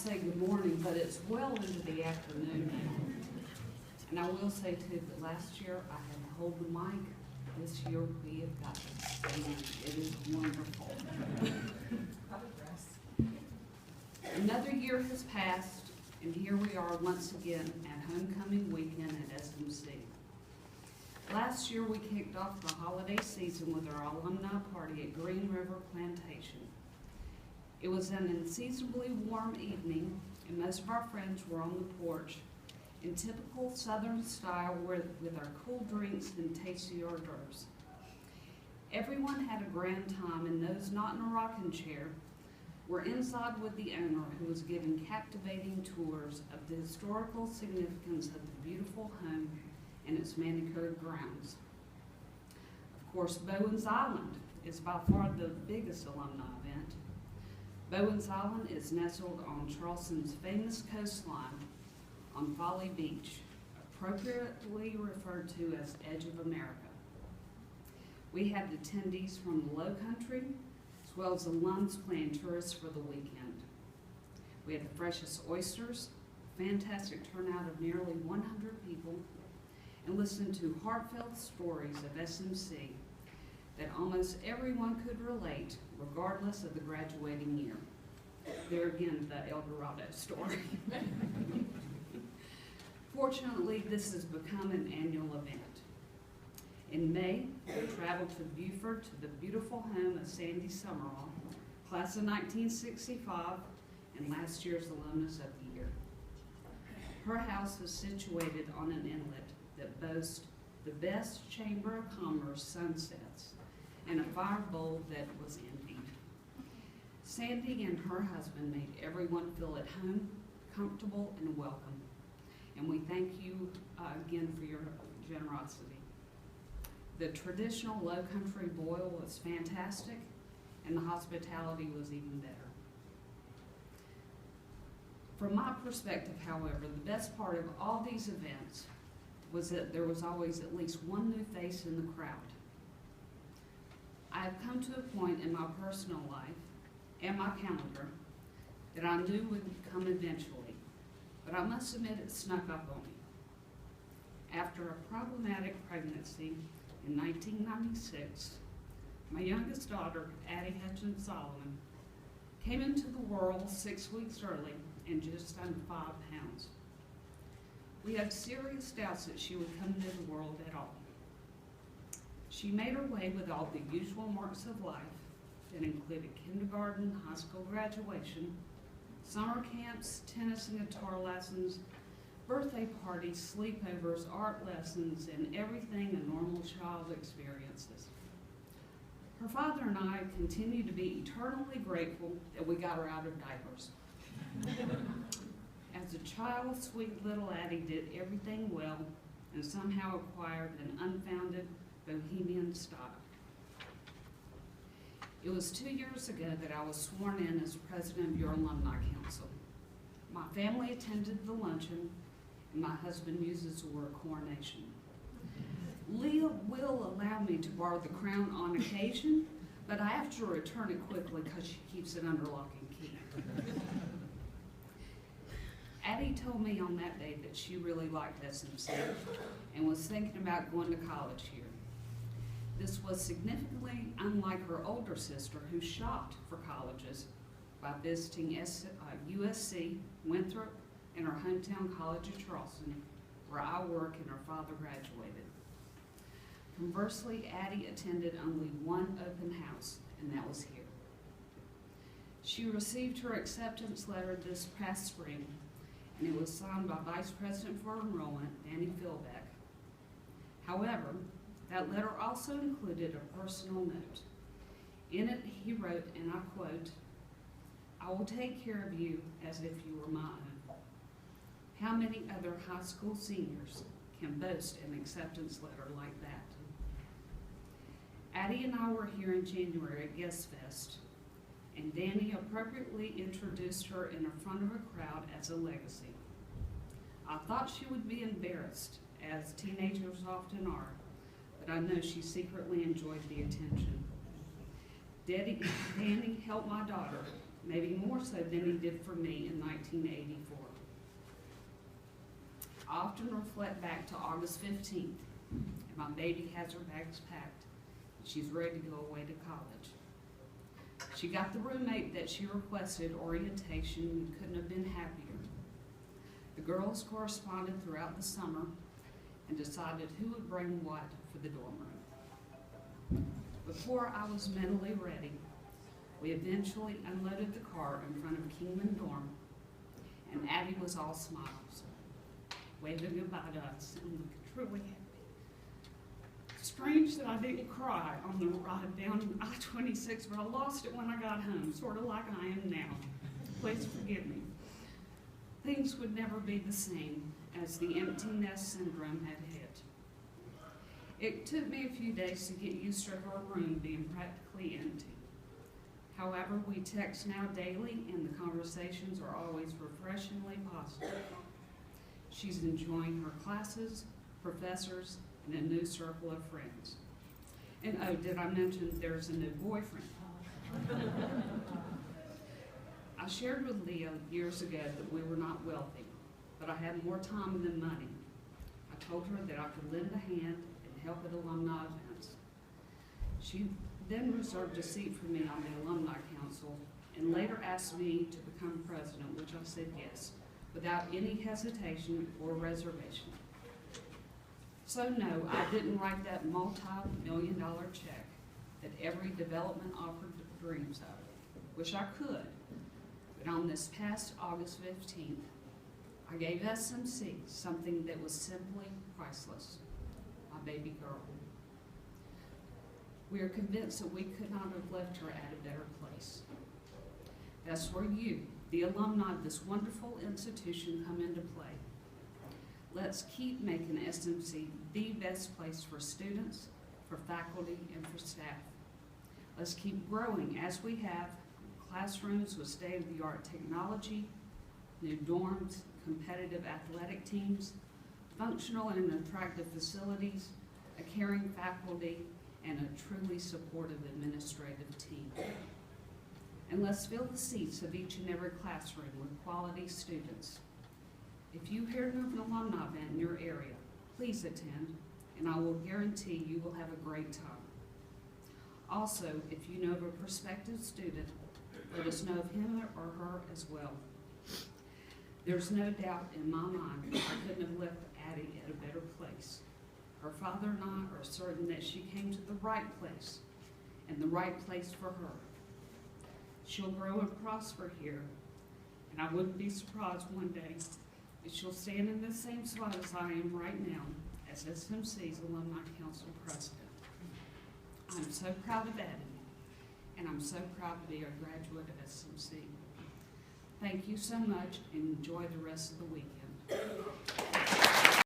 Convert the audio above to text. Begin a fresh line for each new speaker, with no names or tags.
say good morning, but it's well into the afternoon now. And I will say too that last year I had to hold the mic. This year we have got to stand. It is wonderful. Another year has passed, and here we are once again at homecoming weekend at SMC. Last year we kicked off the holiday season with our alumni party at Green River Plantation. It was an unseasonably warm evening, and most of our friends were on the porch in typical Southern style with our cool drinks and tasty hors d'oeuvres. Everyone had a grand time, and those not in a rocking chair were inside with the owner, who was giving captivating tours of the historical significance of the beautiful home and its manicured grounds. Of course, Bowen's Island is by far the biggest alumni event. Bowen's Island is nestled on Charleston's famous coastline on Folly Beach, appropriately referred to as Edge of America. We had attendees from the Low Country, as well as alums playing tourists for the weekend. We had the freshest oysters, fantastic turnout of nearly 100 people, and listened to heartfelt stories of SMC that almost everyone could relate, regardless of the graduating year. There again, the El Dorado story. Fortunately, this has become an annual event. In May, we traveled to Beaufort to the beautiful home of Sandy Summerall, class of 1965, and last year's alumnus of the year. Her house is situated on an inlet that boasts the best Chamber of Commerce sunsets and a fire bowl that was emptied. Sandy and her husband made everyone feel at home, comfortable, and welcome. And we thank you again for your generosity. The traditional Low Country boil was fantastic, and the hospitality was even better. From my perspective, however, the best part of all these events was that there was always at least one new face in the crowd. I have come to a point in my personal life and my calendar that I knew would come eventually, but I must admit it snuck up on me. After a problematic pregnancy in 1996, my youngest daughter, Addie Hutchins Solomon, came into the world 6 weeks early and just under 5 pounds. We had serious doubts that she would come into the world at all. She made her way with all the usual marks of life that included kindergarten, high school graduation, summer camps, tennis and guitar lessons, birthday parties, sleepovers, art lessons, and everything a normal child experiences. Her father and I continue to be eternally grateful that we got her out of diapers. As a child, sweet little Addie did everything well and somehow acquired an unfounded bohemian style. It was 2 years ago that I was sworn in as president of your alumni council. My family attended the luncheon, and my husband uses the word coronation. Leah will allow me to borrow the crown on occasion, but I have to return it quickly because she keeps it under lock and key. Addie told me on that day that she really liked SMC and was thinking about going to college here. This was significantly unlike her older sister, who shopped for colleges by visiting USC, Winthrop, and her hometown college of Charleston, where I work and her father graduated. Conversely, Addie attended only one open house, and that was here. She received her acceptance letter this past spring, and it was signed by Vice President for Enrollment, Danny Philbeck. However, that letter also included a personal note. In it, he wrote, and I quote, "I will take care of you as if you were my own." How many other high school seniors can boast an acceptance letter like that? Addie and I were here in January at Guest Fest, and Danny appropriately introduced her in the front of a crowd as a legacy. I thought she would be embarrassed, as teenagers often are, but I know she secretly enjoyed the attention. Danny helped my daughter maybe more so than he did for me in 1984. I often reflect back to August 15th, and my baby has her bags packed. She's ready to go away to college. She got the roommate that she requested, orientation, and couldn't have been happier. The girls corresponded throughout the summer and decided who would bring what for the dorm room. Before I was mentally ready, we eventually unloaded the car in front of Kingman Dorm, and Addie was all smiles, waving goodbye to us and looking truly happy. Strange that I didn't cry on the ride down I-26, but I lost it when I got home, sort of like I am now. Please forgive me. Things would never be the same as the empty nest syndrome had hit. It took me a few days to get used to her room being practically empty. However, we text now daily, and the conversations are always refreshingly positive. She's enjoying her classes, professors, and a new circle of friends. And oh, did I mention there's a new boyfriend? I shared with Leah years ago that we were not wealthy, but I had more time than money. I told her that I could lend a hand and help at alumni events. She then reserved a seat for me on the Alumni Council and later asked me to become president, which I said yes, without any hesitation or reservation. So no, I didn't write that multi-million-dollar check that every development offer dreams of. Wish I could, but on this past August 15th, I gave SMC something that was simply priceless, my baby girl. We are convinced that we could not have left her at a better place. That's where you, the alumni of this wonderful institution, come into play. Let's keep making SMC the best place for students, for faculty, and for staff. Let's keep growing as we have, classrooms with state-of-the-art technology, new dorms, competitive athletic teams, functional and attractive facilities, a caring faculty, and a truly supportive administrative team. And let's fill the seats of each and every classroom with quality students. If you hear of an alumni event in your area, please attend, and I will guarantee you will have a great time. Also, if you know of a prospective student, let us know of him or her as well. There's no doubt in my mind I couldn't have left Addie at a better place. Her father and I are certain that she came to the right place, and the right place for her. She'll grow and prosper here, and I wouldn't be surprised one day if she'll stand in the same spot as I am right now as SMC's Alumni Council President. I'm so proud of Addie, and I'm so proud to be a graduate of SMC. Thank you so much, and enjoy the rest of the weekend.